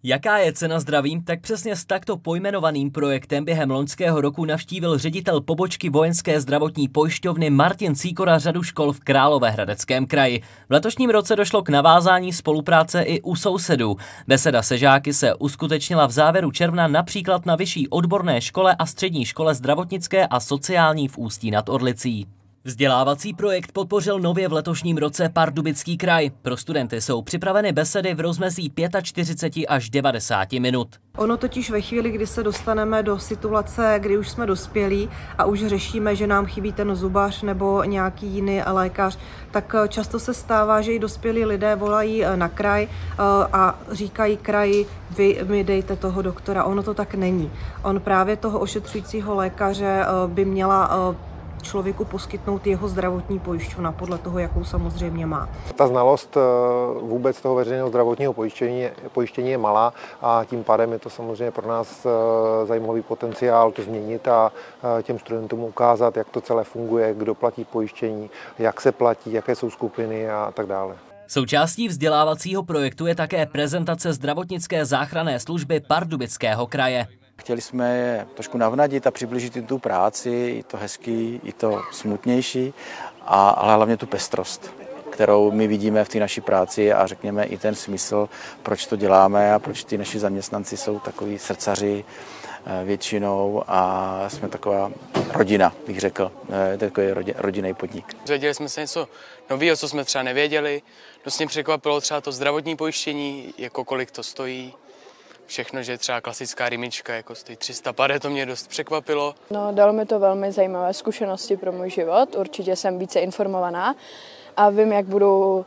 Jaká je cena zdraví? Tak přesně s takto pojmenovaným projektem během loňského roku navštívil ředitel pobočky Vojenské zdravotní pojišťovny Martin Sýkora řadu škol v Královéhradeckém kraji. V letošním roce došlo k navázání spolupráce i u sousedů. Beseda se žáky se uskutečnila v závěru června například na Vyšší odborné škole a střední škole zdravotnické a sociální v Ústí nad Orlicí. Vzdělávací projekt podpořil nově v letošním roce Pardubický kraj. Pro studenty jsou připraveny besedy v rozmezí 45 až 90 minut. Ono totiž ve chvíli, kdy se dostaneme do situace, kdy už jsme dospělí a už řešíme, že nám chybí ten zubař nebo nějaký jiný lékař, tak často se stává, že i dospělí lidé volají na kraj a říkají kraji, vy mi dejte toho doktora. Ono to tak není. On právě toho ošetřujícího lékaře by měla člověku poskytnout jeho zdravotní pojišťovna podle toho, jakou samozřejmě má. Ta znalost vůbec toho veřejného zdravotního pojištění je malá a tím pádem je to samozřejmě pro nás zajímavý potenciál to změnit a těm studentům ukázat, jak to celé funguje, kdo platí pojištění, jak se platí, jaké jsou skupiny a tak dále. Součástí vzdělávacího projektu je také prezentace zdravotnické záchranné služby Pardubického kraje. Chtěli jsme je trošku navnadit a přiblížit jim tu práci, i to hezký, i to smutnější, ale hlavně tu pestrost, kterou my vidíme v té naší práci a řekněme i ten smysl, proč to děláme a proč ty naši zaměstnanci jsou takový srdcaři většinou a jsme taková rodina, bych řekl, takový rodinný podnik. Dozvěděli jsme se něco nového, co jsme třeba nevěděli. Dost mě překvapilo třeba to zdravotní pojištění, jako kolik to stojí. Všechno, že třeba klasická rýmička jako stojí 300 pade, to mě dost překvapilo. No, dalo mi to velmi zajímavé zkušenosti pro můj život. Určitě jsem více informovaná a vím, jak budu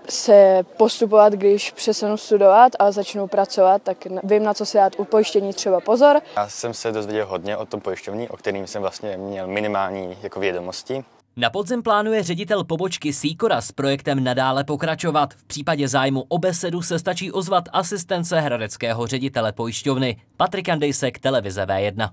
se postupovat, když přestanu studovat a začnu pracovat, tak vím, na co si dát u pojištění třeba pozor. Já jsem se dozvěděl hodně o tom pojišťovní, o kterým jsem vlastně měl minimální vědomosti. Na podzim plánuje ředitel pobočky Sýkora s projektem nadále pokračovat. V případě zájmu o besedu se stačí ozvat asistence hradeckého ředitele pojišťovny. Patrik Andejsek, televize V1.